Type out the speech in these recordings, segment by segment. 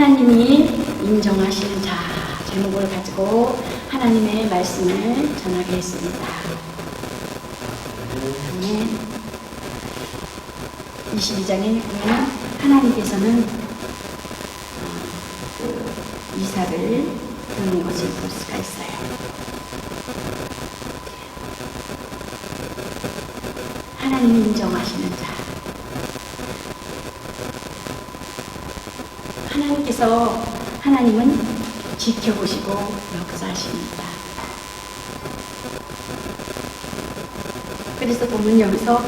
하나님이 인정하시는 자 제목을 가지고 하나님의 말씀을 전하겠습니다. 아멘. 22장에 보면 하나님께서는 이삭을 부르는 것을 볼 수가 있어요. 하나님이 인정하시는 자. 하나님은 지켜보시고 역사하십니다. 그래서 보면 여기서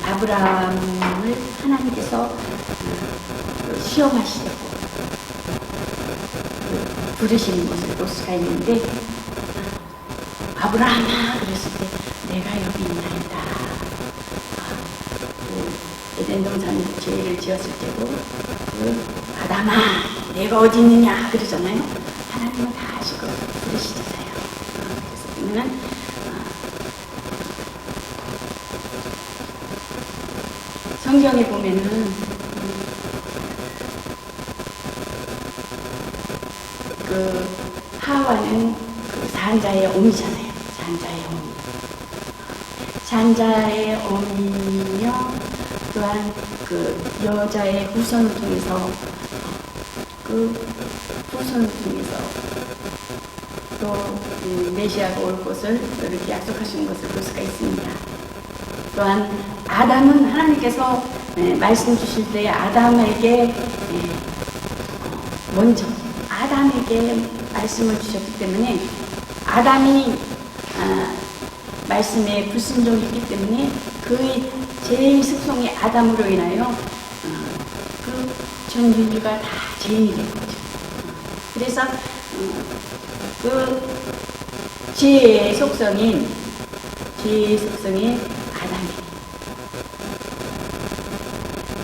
아브라함을 하나님께서 시험하시려고 부르시는 것을 볼 수가 있는데, 아브라함아 그랬을 때 내가 여기 있나이다. 에덴 동산에 죄를 지었을 때도 아담아 내가 어디 있느냐 그러잖아요. 하나님은 다 아시고 부르시잖아요. 그래서 보면 성경에 보면은 그 하와는 그 산자의 어미잖아요. 산자의 어미며 또한 그 여자의 후손을 통해서 또 메시아가 올 것을 이렇게 약속하시는 것을 볼 수가 있습니다. 또한 아담은 하나님께서 말씀 주실 때 아담에게 먼저 아담에게 말씀을 주셨기 때문에 아담이 말씀에 불순종이 있기 때문에 그의 죄의 습성이 아담으로 인하여 그 전 인류가 다 죄인이 된 거죠. 그래서 그 죄의 속성인 아담이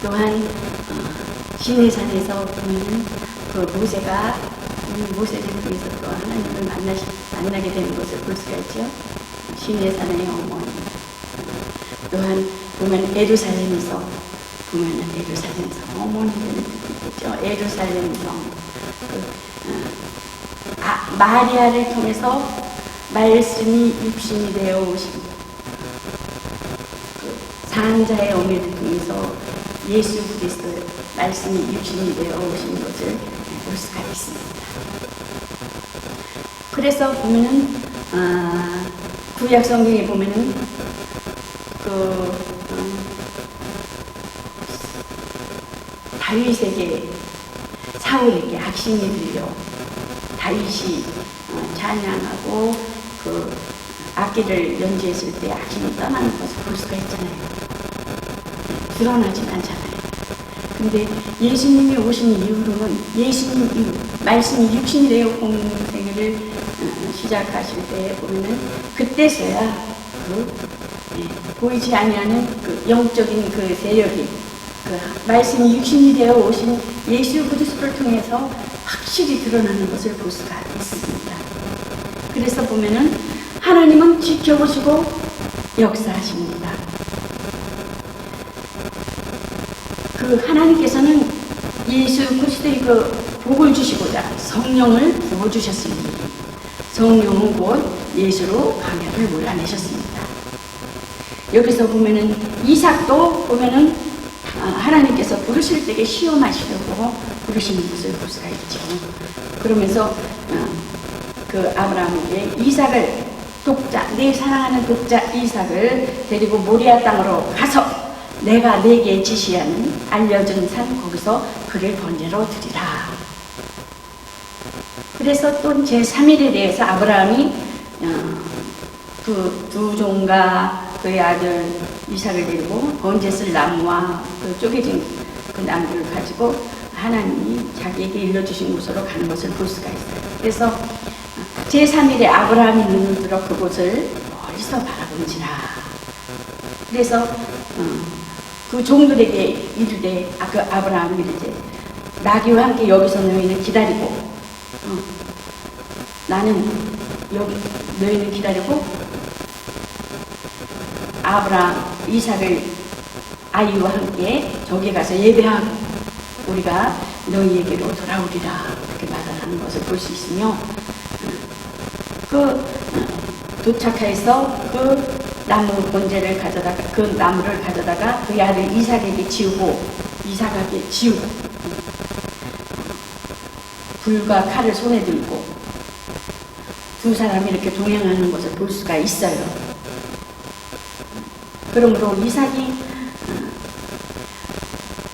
또한 시내산에서 보면 그 모세를 통해서 또 하나님을 만나게 되는 것을 볼 수가 있죠. 시내산의 어머니. 또한 보면 예루살렘에서 어머니들을 듣겠죠. 예루살렘에서 마리아를 통해서 말씀이 육신이 되어 오신 산자의 어미를 통해서 예수 그리스도의 말씀이 육신이 되어 오신 것을 볼 수가 있습니다. 그래서 보면은 구약 성경에 보면은 다윗에게 사울에게 악신이 들려 다윗이 찬양하고 그 악기를 연주했을 때 악신이 떠나는 것을 볼 수가 있잖아요. 드러나진 않잖아요. 근데 예수님이 오신 이후로는 예수님 말씀이 육신이 되어 공생을 시작하실 때 보면은 그때서야 보이지 아니하는 그 영적인 그 세력이 말씀이 육신이 되어 오신 예수 그리스도를 통해서 확실히 드러나는 것을 볼 수가 있습니다. 그래서 보면은 하나님은 지켜보시고 역사하십니다. 그 하나님께서는 예수 그리스도의 그 복을 주시고자 성령을 부어주셨으니 성령은 곧 예수로 광야를 몰아내셨습니다. 여기서 보면은 이삭도 보면은 하나님께서 부르실 때에 시험하시려고 부르시는 것을 볼 수가 있죠. 그러면서 그 아브라함에게 이삭을 내 사랑하는 독자 이삭을 데리고 모리아 땅으로 가서 내가 네게 지시하는 알려준 산 거기서 그를 번제로 드리라. 그래서 또 제3일에 대해서 아브라함이 그 두 종과 그의 아들 이삭을 데리고 번제 쓸 나무와 그 쪼개진 그 나무를 가지고 하나님이 자기에게 일러주신 곳으로 가는 것을 볼 수가 있어요. 그래서 제3일에 아브라함이 눈을 들어 그곳을 멀리서 바라본지라. 그래서 그 종들에게 이르되 그 아브라함이 이르되 나귀와 함께 여기서 너희는 기다리고 나는 여기 너희는 기다리고 아브라함 이삭을 아이와 함께 저기 가서 예배하고 우리가 너희에게로 돌아오리라 그렇게 말을 하는 것을 볼 수 있으며 그 도착해서 그 나무 번제를 가져다가 그 나무를 가져다가 그의 아들 이삭에게 지우고 이삭에게 지우고 불과 칼을 손에 들고 두 사람이 이렇게 동행하는 것을 볼 수가 있어요. 그러므로 이삭이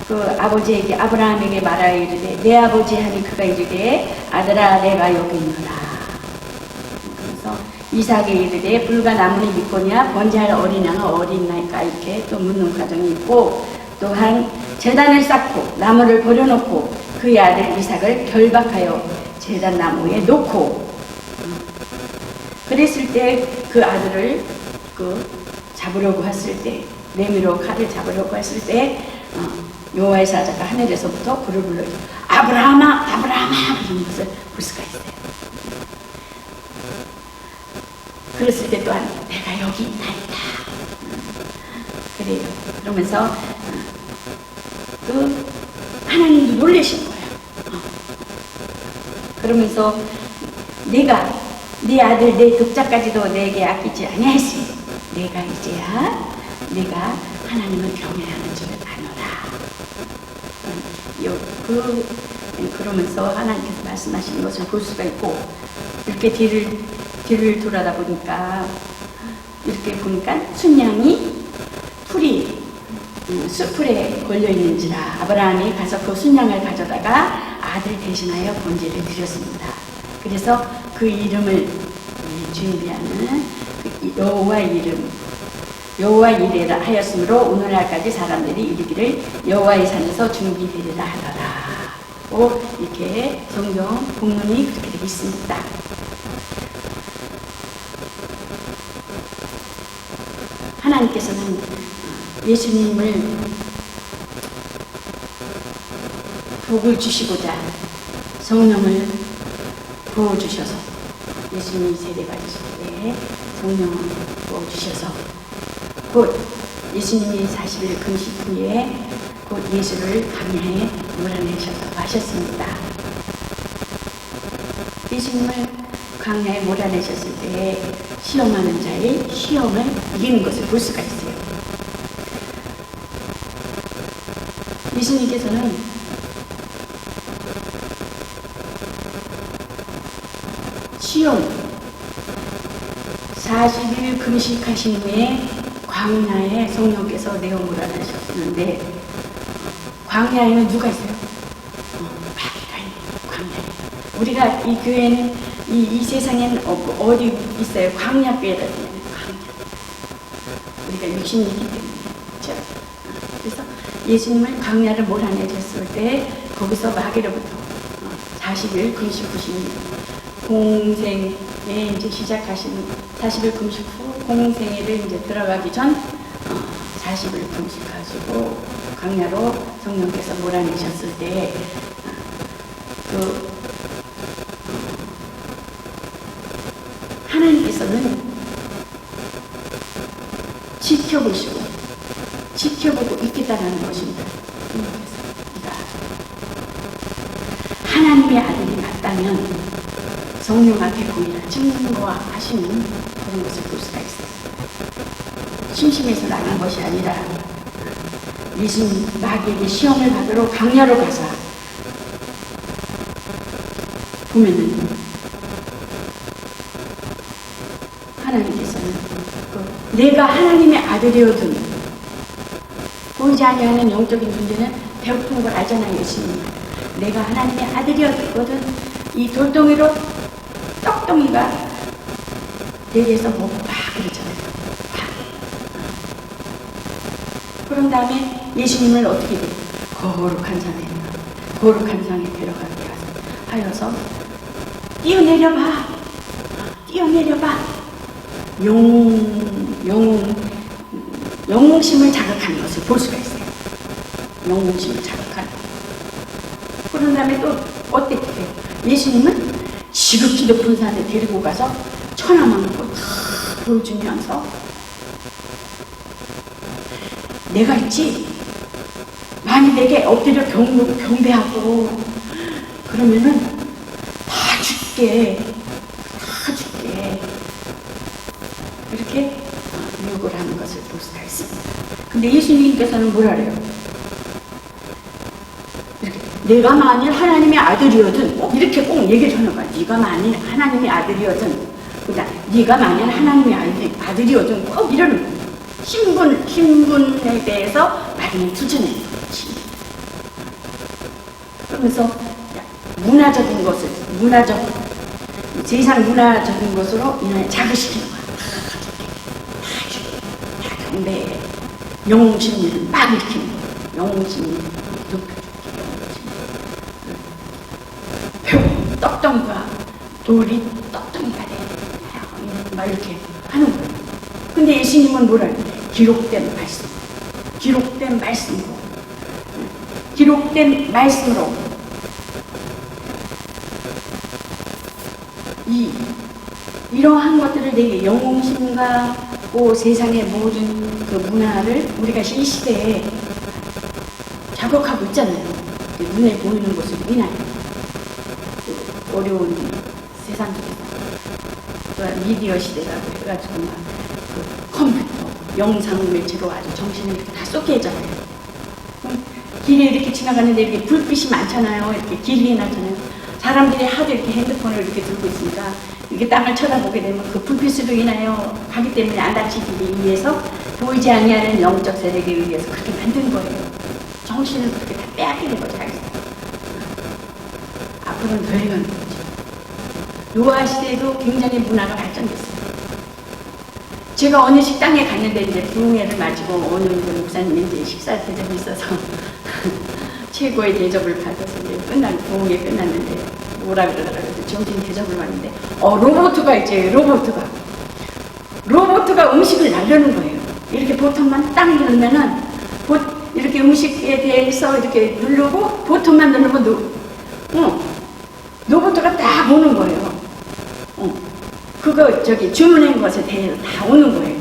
그 아버지에게 아브라함에게 말하여 이르되 내 아버지 하니 그가 이르되 아들아 내가 여기 있노라. 그래서 이삭에 이르되 불과 나무니 믿거냐 번제할 어린 양은 어딨나이까 이렇게 또 묻는 과정이 있고 또한 제단을 쌓고 나무를 버려놓고 그의 아들 이삭을 결박하여 제단 나무에 놓고 그랬을 때 그 아들을 잡으려고 했을 때 내미로 칼을 잡으려고 했을 때 여호와의 사자가 하늘에서부터 그를 불러 아브라함아 아브라함아 그런 것을 볼 수가 있어요. 그랬을 때 또한 내가 여기 있나이다. 그래요. 그러면서 그 하나님도 놀라신 거예요. 그러면서 내가 네 아들 내 독자까지도 내게 아끼지 아니하였으니 내가 이제야 내가 하나님을 경외하는 줄을 아노라. 그러면서 하나님께서 말씀하시는 것을 볼 수가 있고 이렇게 뒤를 돌아다 보니까 이렇게 보니까 순양이 풀이 수풀에 걸려 있는지라 아브라함이 가서 그 순양을 가져다가 아들 대신하여 번제를 드렸습니다. 그래서 그 이름을 준비하는 여호와 이름 여호와 이레라 하였으므로 오늘날까지 사람들이 이르기를 여호와의 산에서 준비되리라 하더라. 이렇게 성경 본문이 그렇게 되어 있습니다. 하나님께서는 예수님을 복을 주시고자 성령을 부어주셔서 예수님이 세례받으실 때 성령을 부어주셔서 곧 예수님이 40일 금식 후에 곧 예수를 광야에 몰아내셨다고 하셨습니다. 예수님을 광야에 몰아내셨을 때 시험하는 자의 시험을 이기는 것을 볼 수가 있어요. 예수님께서는 시험 40일 금식하신 후에 광야에 성령께서 내어 몰아내셨는데 광야에는 누가 있어요? 마귀가 있는 광야에. 우리가 이 교회는 이 세상에는 어디 있어요? 광야교회다. 광야. 우리가 육신이기 때문에 그렇죠? 그래서 예수님을 광야를 몰아내셨을 때 거기서 마귀로부터 40일 금식 후신 공생에 이제 시작하시는 40일 금식 후 공생회를 이제 들어가기 전 40일 금식하시고 광야로 성령께서 몰아내셨을 때 하나님께서는 지켜보고 있겠다는 것입니다. 하나님의 아들이 맞다면 성령 앞에 보이라 증거하시는 그런 것을 볼 수가 있어요. 심심해서 나간 것이 아니라 예수님 마귀에게 시험을 받으러 광야로 가서 보면은 하나님께서는 내가 하나님의 아들이거든 보이지 아니하는 영적인 존재는 배고픈 걸 알잖아요. 예수님 내가 하나님의 아들이거든 이 돌덩이로 떡덩이가 내려서 먹고 막 그러잖아요. 그런 다음에 예수님을 어떻게 돼요? 거룩한 산에 데려가게 하여서 뛰어내려봐 영웅심을 자극하는 것을 볼 수가 있어요. 영웅심을 자극하는. 그런 다음에 또 어떻게 돼요? 예수님은 지극히 높은 산에 데리고 가서 천하만국을 다 보여주면서 내가 있지? 만일 내게 엎드려 경배하고 그러면은 다 줄게 이렇게 요구를 하는 것을 볼 수가 있습니다. 근데 예수님께서는 뭐라 그래요? 이렇게, 내가 만일 하나님의 아들이거든, 이렇게 꼭 얘기를 하는 거야. 네가 만일 하나님의 아들이거든, 그러니까 네가 만일 하나님의 아들이거든, 꼭 이러는 거야. 신분에 대해서 말을 투전해요. 그러면서 문화적인 것을, 세상 문화적인 것으로 인하여 자극시키는 거야. 다 경배해. 영웅심리를 막 일으키는 거야. 영웅심리 높여주게. 떡덩이가 돌이 떡덩이가 돼. 막 이렇게 하는 거예요. 근데 예수님은 뭐라 해요? 기록된 말씀으로 이러한 것들을 내게 영웅심과 세상의 모든 그 문화를 우리가 이 시대에 자극하고 있잖아요. 눈에 보이는 것을 인하여 어려운 세상 속에서 미디어 시대라고 해가지고 그 컴퓨터, 영상 매체로 아주 정신을 이렇게 다 쏟게 하잖아요. 길에 이렇게 지나가는데 이렇게 불빛이 많잖아요. 이렇게 길이 나잖아요. 사람들이 하도 이렇게 핸드폰을 이렇게 들고 있으니까 이렇게 땅을 쳐다보게 되면 그 불빛으로 인하여 가기 때문에 안 다치기 위해서 보이지 아니하는 영적 세력에 의해서 그렇게 만든 거예요. 정신을 그렇게 다 빼앗기는 거죠. 앞으로는 더 해가는 거죠. 노아 시대에도 굉장히 문화가 발전됐어요. 제가 어느 식당에 갔는데 이제 부흥회를 마치고 어느 목사님이 이제 식사 대접이 있어서 최고의 대접을 받아서 이제 부흥회 끝났는데 뭐라 그러더라고요. 점심 대접을 받는데 로봇가 음식을 날려는 거예요. 이렇게 버튼만 딱 누르면은 이렇게 음식에 대해서 이렇게 누르고 버튼만 누르면 로봇가 딱 오는 거예요. 그거 주문한 것에 대해서 다 오는 거예요.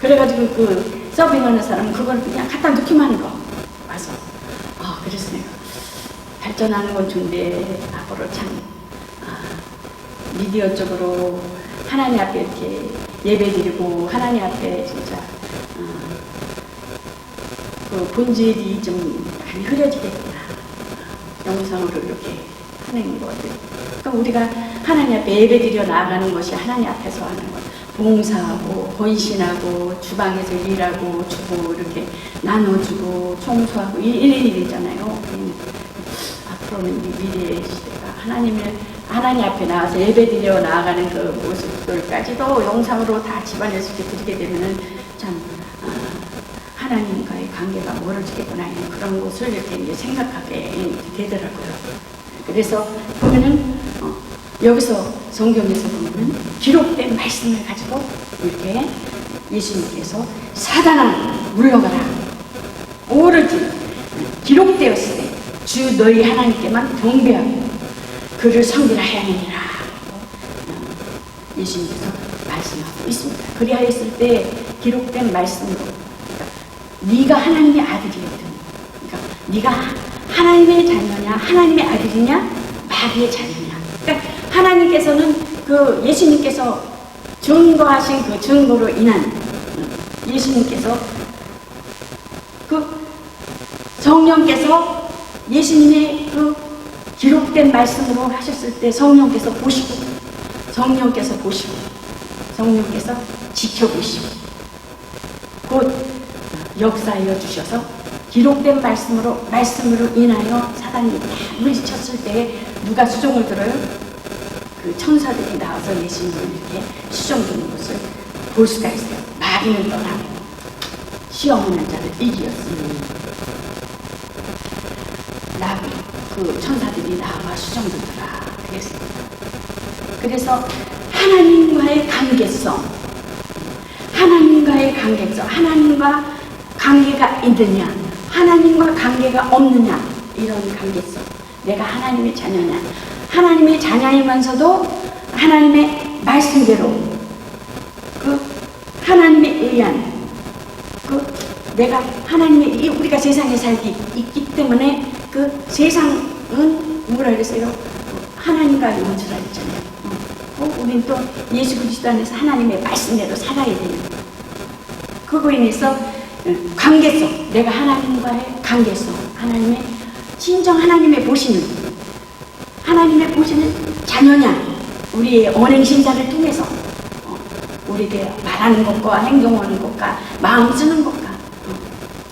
그래가지고 그 서빙하는 사람은 그걸 그냥 갖다 놓기만 하는 거 와서 그래서 내가 발전하는 건 좋은데 앞으로 참 미디어 쪽으로 하나님 앞에 이렇게 예배드리고 하나님 앞에 진짜 그 본질이 좀 많이 흐려지겠구나. 영상으로 이렇게 하는 것들. 그러니까 우리가 하나님 앞에 예배드려 나아가는 것이 하나님 앞에서 하는 것. 봉사하고 헌신하고 주방에서 일하고 주고 이렇게 나눠주고 청소하고 일이잖아요. 앞으로는 이 미래의 시대가 하나님 앞에 나와서 예배드려 나아가는 그 모습들까지도 영상으로 다 집안에서 이렇게 드리게 되면은 참 하나님과의 관계가 멀어지겠구나 하는 그런 것을 이렇게 이제 생각하게 되더라고요. 그래서 보면은 여기서 성경에서 보면은 기록된 말씀을 가지고 이렇게 예수님께서 사단아 물러가라 오로지 기록되었을 때 주 너희 하나님께만 경배하고 그를 섬기라 하느니라 예수님께서 말씀하고 있습니다. 그리하였을 때 기록된 말씀으로 네가 하나님의 아들이거든. 그러니까 네가 하나님의 자녀냐, 하나님의 아들이냐, 마귀의 자녀냐. 그러니까 하나님께서는 그 예수님께서 증거하신 그 증거로 인한 예수님께서 그 성령께서 예수님의 그 기록된 말씀으로 하셨을 때 성령께서 보시고 성령께서 지켜보시고 곧 역사하여 주셔서 기록된 말씀으로 인하여 사단이 다 물리쳤을 때에 누가 수종을 들어요? 그 천사들이 나와서 예수님을 이렇게 수종드는 것을 볼 수가 있어요. 마귀는 떠나고 시험하는 자를 이기었으니 그 천사들이 나와 수종들더라 그랬습니다. 그래서 하나님과의 관계성, 하나님과 관계가 있느냐, 하나님과 관계가 없느냐, 이런 관계성. 내가 하나님의 자녀냐, 하나님의 자녀이면서도 하나님의 말씀대로 그 하나님에 의한 그 내가 하나님의 우리가 세상에 살기 있기 때문에 그 세상은 뭐라 그랬어요? 하나님과 원수라 했잖아요. 우린 또 예수 그리스도 안에서 하나님의 말씀대로 살아야 되는 그거에 인해서 관계성, 내가 하나님과의 관계성, 하나님의 진정 하나님의 보시는 자녀냐, 우리의 언행신사를 통해서 우리에게 말하는 것과 행동하는 것과 마음 쓰는 것과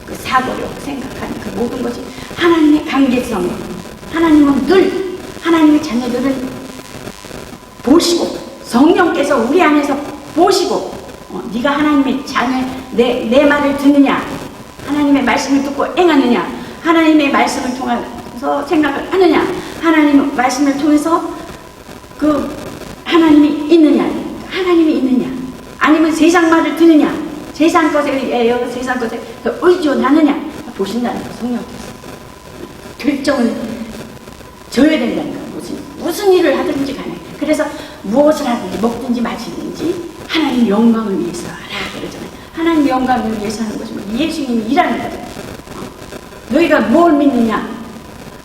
그 사고력 생각하는 그 모든 것이 하나님의 관계성. 하나님은 늘 하나님의 자녀들을 보시고 성령께서 우리 안에서 보시고 네가 하나님의 자녀 내 말을 듣느냐, 하나님의 말씀을 듣고 행하느냐, 하나님의 말씀을 통해서 생각을 하느냐, 하나님의 말씀을 통해서 그 하나님이 있느냐, 아니면 세상 말을 듣느냐, 세상 것에 의하여 세상 것에 의존하느냐 보신다는 거. 성령께서 결정을 져야 된다는 거. 무슨 일을 하든지 간에, 그래서 무엇을 하든지 먹든지 마시든지 하나님 영광을 위해서 하라 그러잖아요. 하나님 영광을 위해서 하는 것이 예수님이 일하는 거잖아요. 너희가 뭘 믿느냐?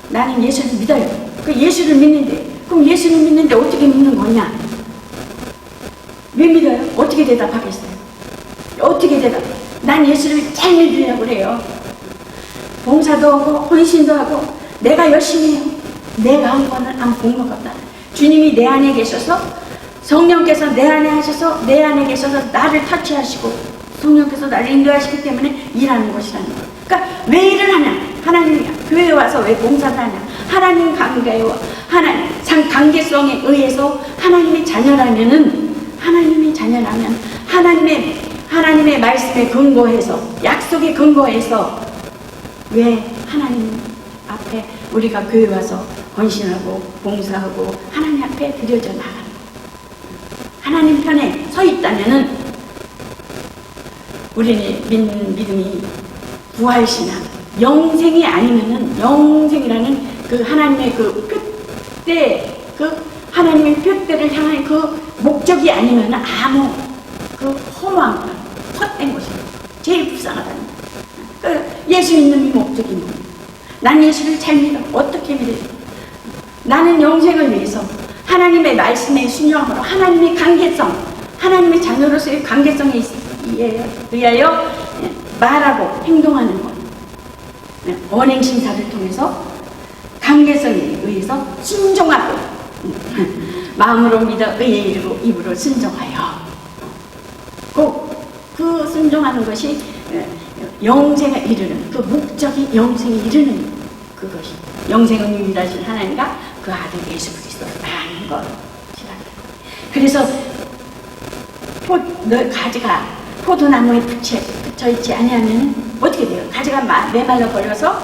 나는 예수를 믿어요. 그 예수를 믿는데, 그럼 예수를 믿는데 어떻게 믿는 거냐? 왜 믿어요? 어떻게 대답하겠어요? 어떻게 대답? 난 예수를 잘 믿으려고 그래요. 봉사도 하고 헌신도 하고 내가 열심히 해요. 내가 한 거는 안 본 것 같다. 주님이 내 안에 계셔서, 성령께서 내 안에 하셔서, 내 안에 계셔서 나를 터치하시고 성령께서 나를 인도하시기 때문에 일하는 것이라는 거예요. 그러니까 왜 일을 하냐? 하나님 교회에 와서 왜 봉사를 하냐? 하나님 관계와 하나님 관계성에 의해서 하나님의 자녀라면 하나님의 말씀에 근거해서, 약속에 근거해서 왜 하나님 앞에 우리가 교회 와서 헌신하고 봉사하고 하나님 앞에 드려져 나가는 거예요. 하나님 편에 서 있다면은 우리는 믿는 믿음이 부활신앙, 영생이 아니면은, 영생이라는 그 하나님의 그 표대, 그 하나님의 표대를 향한 그 목적이 아니면 아무 그 허무한 헛된 것이에요. 제일 불쌍하다는 거예요. 예수 믿는 이 목적이 뭐예요? 난 예수를 잘 믿어. 어떻게 믿어요? 나는 영생을 위해서 하나님의 말씀에 순종함으로 하나님의 관계성, 하나님의 자녀로서의 관계성에 의하여 말하고 행동하는 것, 언행신사를 통해서 관계성에 의해서 순종하고 마음으로 믿어 의에 이르고 입으로 순종하여 그 순종하는 것이 영생에 이르는, 그 목적이 영생에 이르는 그것이 영생은 유일하신 하나님과 그 아들 예수 그리스도를 말하는 것이라는 거예요. 그래서 가지가 포도나무에 붙여있지 아니하면 어떻게 돼요? 가지가 메말라 버려서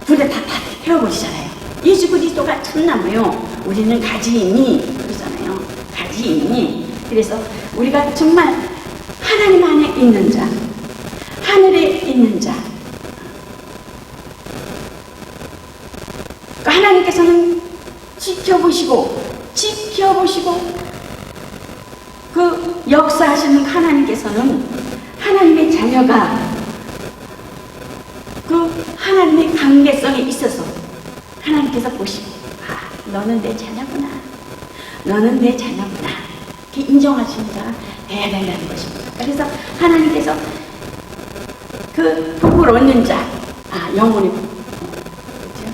불에 다 태워버리잖아요. 예수 그리스도가 참나무요, 우리는 가지이니 그러잖아요. 가지이니. 그래서 우리가 정말 하나님 안에 있는 자, 하늘에 있는 자, 하나님께서는 지켜보시고 그 역사하시는 하나님께서는 하나님의 자녀가 그 하나님의 관계성에 있어서 하나님께서 보시고, 너는 내 자녀구나, 너는 내 자녀구나, 이렇게 인정하시는 자가 돼야 된다는 것입니다. 그래서 하나님께서 그 복을 얻는 자, 영혼의 복, 그렇죠?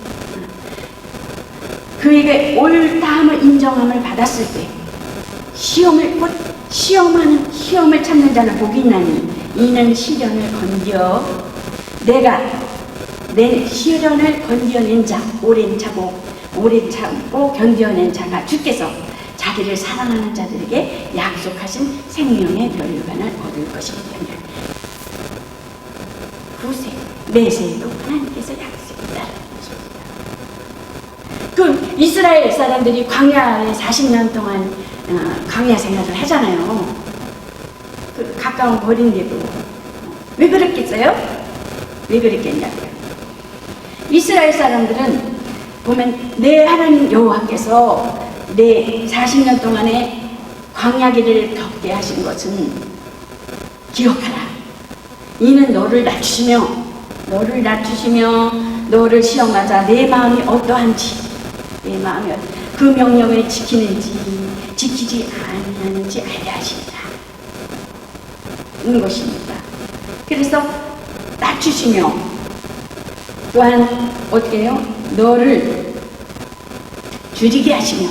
그에게 옳다함을 인정함을 받았을 때 시험을 참는 자는 복이 있나니 이는 시련을 건져 내가 내 시련을 건져낸 자, 오래 참고 견뎌낸 자가 주께서 자기를 사랑하는 자들에게 약속하신 생명의 멸류관을 얻을 것이기 때문에 9세, 내세에도 하나님께서 약속했다는 것입니다. 그 이스라엘 사람들이 광야에 40년 동안 광야 생활을 하잖아요. 그 가까운 거리인데도 왜 그랬겠어요? 왜 그랬겠냐고요. 이스라엘 사람들은 보면 내 하나님 여호와께서 내 40년 동안의 광야길을 걷게 하신 것은 기억하라. 이는 너를 낮추시며 너를 시험하자 내 마음이 어떠한지 내 마음이 그 명령을 지키는지 지키지 아니하는지 알게 하시리라 는 것입니다. 그래서 낮추시며 또한 어떻게 해요? 너를 줄이게 하시며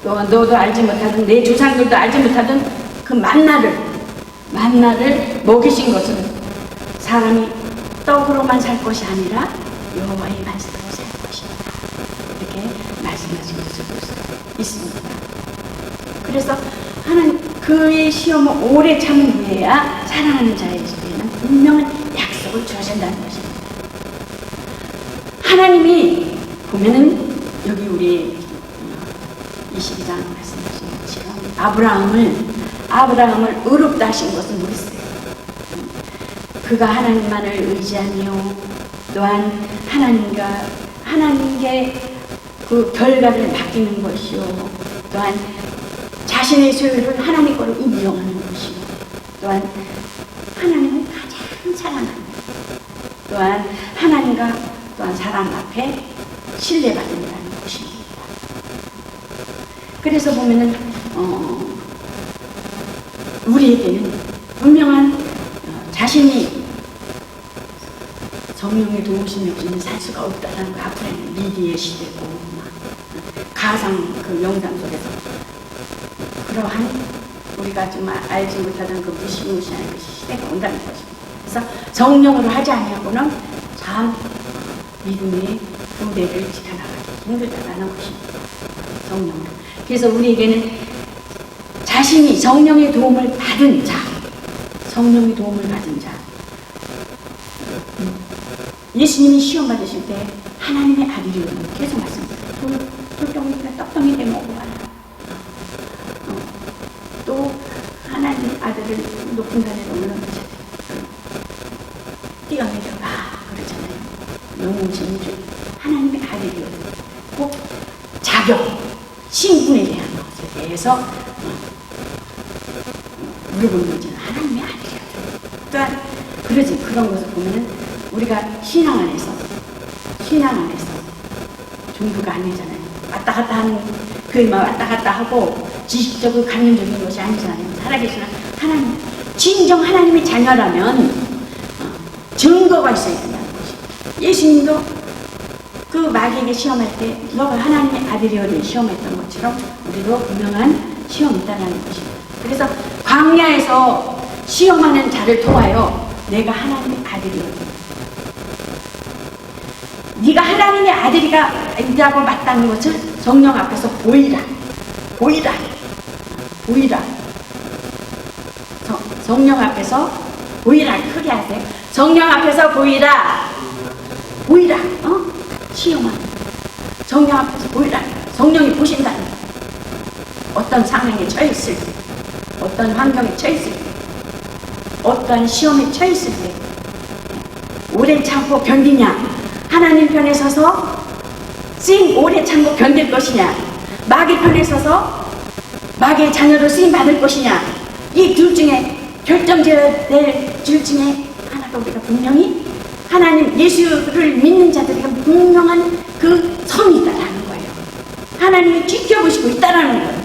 또한 너도 알지 못하던 내 조상들도 알지 못하던 그 만나를 먹이신 것은 사람이 떡으로만 살 것이 아니라 여호와의 말씀으로 살 것입니다. 이렇게 말씀하신 것을 볼 수 있습니다. 그래서 하나님 그의 시험을 오래 참은 후에야 사랑하는 자에게는 분명한 약속을 주신다는 것입니다. 하나님이 보면은 여기 우리 22장 말씀하신 것처럼 아브라함을 의롭다 하신 것은 뭐겠어요? 그가 하나님만을 의지하며 또한 하나님께 그 결과를 맡기는 것이요 또한 자신의 소유를 하나님 거로 인정하는 것이요 또한 하나님을 가장 사랑하는 또한 하나님과 또한 사람 앞에 신뢰받는다는 것입니다. 그래서 보면은 우리에게는 분명한 자신이 성령의 도우심이 없이는 살 수가 없다는 거 앞으로는 미디어 시대고 가상 그 영상 속에서 그러한 우리가 정말 알지 못하던 그 무시무시한 그 시대가 온다는 것입니다. 그래서 성령으로 하지 아니하고는 참 믿음의 교대를 지켜나가기 힘들다는 것입니다. 성령으로. 그래서 우리에게는 자신이 성령의 도움을 받은 자, 예수님이 시험 받으실 때 하나님의 아들이요 계속 말씀드려요. 돌덩이가 떡덩이 되 먹어봐라. 또 하나님의 아들을 높은 산에 올라가셔야 뛰어내려가 그러잖아요. 영웅신 주 하나님의 아들이요. 꼭 자격, 신분에 대한 것에 대해서 물어보는 거잖아요. 하나님의 아들이요. 또한 그런 것을 보면은 우리가 신앙 안에서 종교가 아니잖아요. 왔다 갔다 하는 교회만 왔다 갔다 하고 지식적으로 관념적인 것이 아니잖아요. 살아계시는 하나님, 진정 하나님의 자녀라면 증거가 있어야 된다는 것입니다. 예수님도 그 마귀에게 시험할 때 너가 하나님의 아들이여를 시험했던 것처럼 우리도 분명한 시험이 있다는 것입니다. 그래서 광야에서 시험하는 자를 통하여 내가 하나님의 아들이여 네가 하나님의 아들이라고 맞다는 것을 성령 앞에서 보이라. 성령 앞에서 보이라. 크게 하세요. 성령 앞에서 보이라. 시험하는 성령 앞에서 보이라. 성령이 보신다는 어떤 상황에 처했을 때, 어떤 환경에 처했을 때, 어떠한 시험에 처했을 때 오래 참고 견디냐, 하나님 편에 서서 오래 참고 견딜 것이냐, 마귀 편에 서서 마귀의 자녀로 쓰임 받을 것이냐, 이 둘 중에 결정져야 될 줄 중에 하나가 우리가 분명히 하나님 예수를 믿는 자들에게 분명한 그 선이 있다라는 거예요. 하나님이 지켜보시고 있다라는 거예요.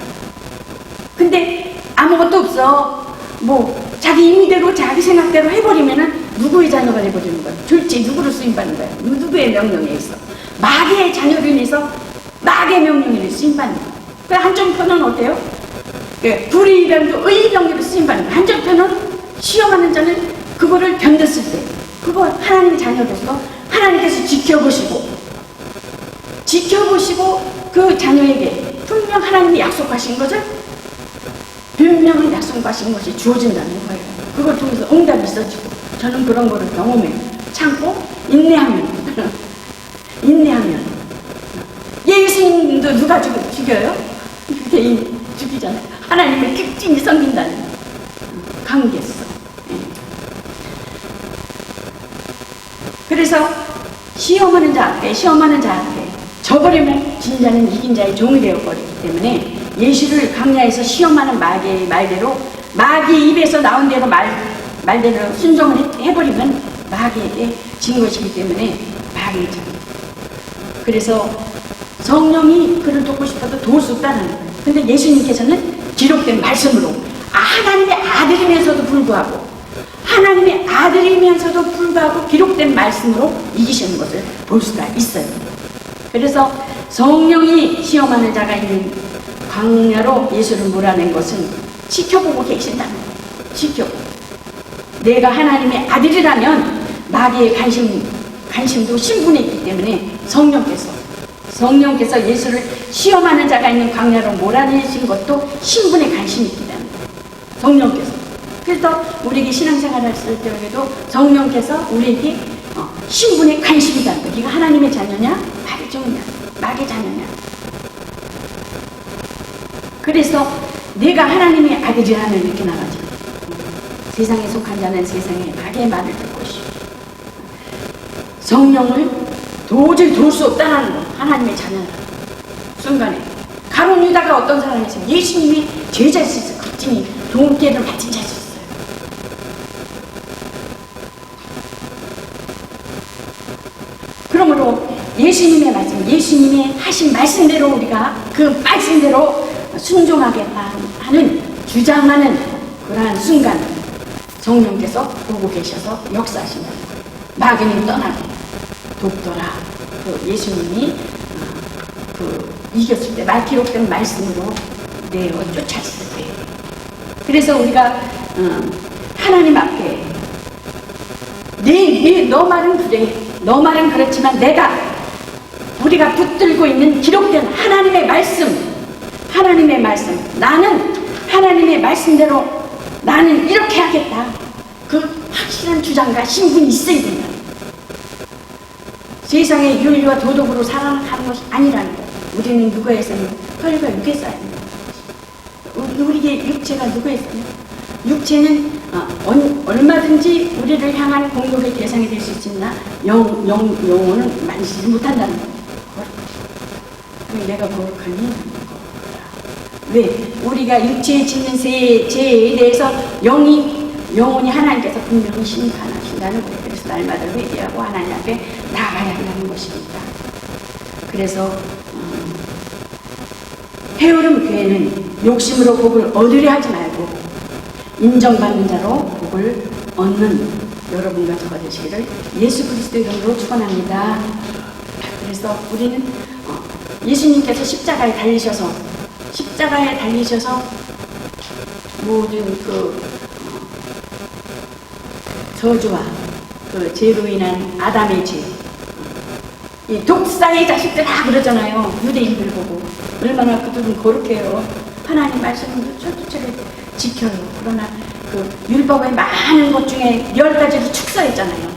근데 아무것도 없어. 자기 임의대로 자기 생각대로 해버리면은 누구의 자녀가 돼버리는 거예요? 둘째 누구를 쓰임받는 거예요? 누구의 명령에 있어? 마귀의 자녀로 인해서 마귀의 명령에 쓰임받는 거예요. 그 한쪽편은 어때요? 불의병도 의병으로 쓰임받는 거예요. 한쪽편은 시험하는 자는 그거를 견뎠을 때 그거 하나님의 자녀로서 하나님께서 지켜보시고 그 자녀에게 분명 하나님이 약속하신 것을 분명한 약속하신 것이 주어진다는 거예요. 그걸 통해서 응답이 있어지고 저는 그런 거를 경험해요. 참고 인내하면 예수님도 누가 죽여요? 유대인 죽이잖아요. 하나님의 특징이 섬긴다는 관계성. 그래서 시험하는 자 앞에 저버리면 진자는 이긴 자의 종이 되어버리기 때문에 예수를 광야에서 시험하는 마귀의 말대로 마귀 입에서 나온 대로 말대로 순종을 해버리면 마귀에게 진 것이기 때문에 마귀의 전. 그래서 성령이 그를 돕고 싶어도 도울 수 없다는 거예요. 근데 예수님께서는 기록된 말씀으로 하나님의 아들이면서도 불구하고 기록된 말씀으로 이기시는 것을 볼 수가 있어요. 그래서 성령이 시험하는 자가 있는 광야로 예수를 몰아낸 것은 지켜보고 계신다는 거예요. 지켜보고. 내가 하나님의 아들이라면 마귀의 관심도 신분에 있기 때문에 성령께서 예수를 시험하는 자가 있는 광야로 몰아내신 것도 신분의 관심이 있기 때문에 성령께서. 그래서 우리에게 신앙생활을 했을 때에도 성령께서 우리에게 신분의 관심이 있다는 거예요. 네가 하나님의 자녀냐? 마귀 종이냐? 마귀의 자녀냐? 그래서 내가 하나님의 아들이라면 이렇게 나가죠. 세상에 속한 자는 세상에 마귀의 말을 듣고 싶어. 성령을 도저히 도울 수 없다는 거. 하나님의 자녀라는 순간에 가룟 유다가 어떤 사람이었어요? 예수님이 제자였어요. 극진히 도움기회를 받은 자였어요. 그러므로 예수님의 말씀, 예수님이 하신 말씀대로 우리가 그 말씀대로 순종하겠다 하는 주장하는 그러한 순간 성령께서 보고 계셔서 역사하신다는 거예요. 마귀는 떠나고 돕더라. 예수님이 이겼을 때 기록된 말씀으로 내어 쫓았을 때. 그래서 우리가 하나님 앞에 너 말은 그래. 너 말은 그렇지만 우리가 붙들고 있는 기록된 하나님의 말씀, 나는 하나님의 말씀대로 나는 이렇게 하겠다. 그 확실한 주장과 신분이 있어야 된다. 세상의 윤리와 도덕으로 살아가는 것이 아니라는 거예요. 우리는 누구에 있으면 혈과 육에 쌓여 있는 거예요. 우리의 육체가 누구에 있으면 육체는 얼마든지 우리를 향한 공격의 대상이 될 수 있으나 영혼은 만지지 못한다는 거예요. 내가 거룩하니 왜? 우리가 육체에 짓는 죄에 대해서 영혼이 하나님께서 분명히 심판하신다는 거예요. 그래서 날마다 회개하고 하나님 앞에 나가야 한다는 것입니다. 그래서 헤어름 교회는 욕심으로 복을 얻으려 하지 말고 인정받는 자로 복을 얻는 여러분과 저가 되시기를 예수 그리스도의 이름으로 축원합니다. 그래서 우리는 예수님께서 십자가에 달리셔서 모든 그 저주와 그 죄로 인한 아담의 죄, 이 독사의 자식들아 그러잖아요. 유대인들 보고 얼마나 그들은 거룩해요. 하나님 말씀을 철저히 지켜요. 그러나 그 율법의 많은 것 중에 10가지를 축소했잖아요.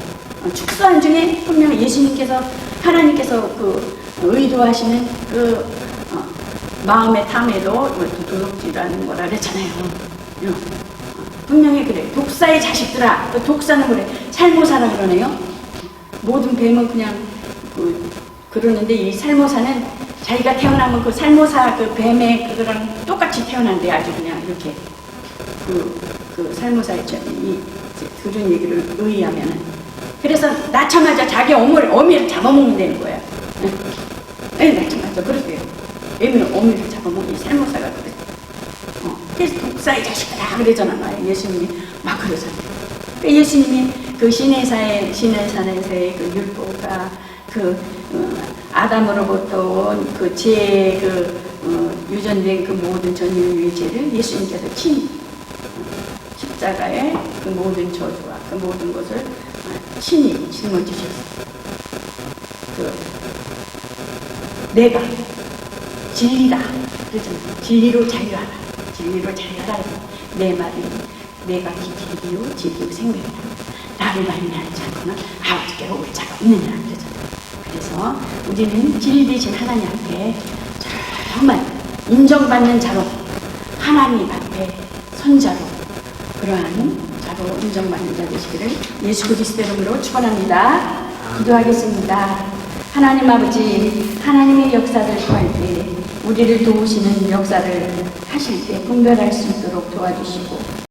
축소한 중에 분명 예수님께서 하나님께서 그 의도하시는 그 마음의 탐에도 도둑질하는 거라 그랬잖아요. 분명히 그래. 독사의 자식들아. 그 독사는 그래. 살모사라 그러네요. 모든 뱀은 그냥 그러는데 이 살모사는 자기가 태어나면 그 살모사 그 뱀의 그거랑 똑같이 태어난대. 아주 그냥 이렇게 그 살모사의 그런 얘기를 의의하면은 그래서 낳자마자 자기 어미를 잡아먹는 되는 거야. 네, 낳자마자 그러세요. 어미를 잡아먹는 살모사가 그래. 그래서 독사의 자식들아 그러잖아요. 예수님이 막 그러잖아요. 예수님이 그 시내산에서의 그 율법과 아담으로부터 온 그 죄의 유전된 그 모든 전 인류의 죄를 예수님께서 친히 십자가에 그 모든 저주와 그 모든 것을 친히 짊어지셨어요. 내가 진리다 그러잖아요. 진리로 자유하라. 내 말은 내가 길이요 진리요 생명이다. 나를 말미암는 자는 아버지께로 올 자가 없느니라 그러잖아요. 그래서 우리는 진리 되신 하나님 앞에 정말 인정받는 자로 하나님 앞에 선자로 그러한 자로 인정받는 자 되시기를 예수 그리스도 이름으로 축원합니다. 기도하겠습니다. 하나님 아버지, 하나님의 역사를 구할 때 우리를 도우시는 역사를 하실 때 분별할 수 있도록 도와주시고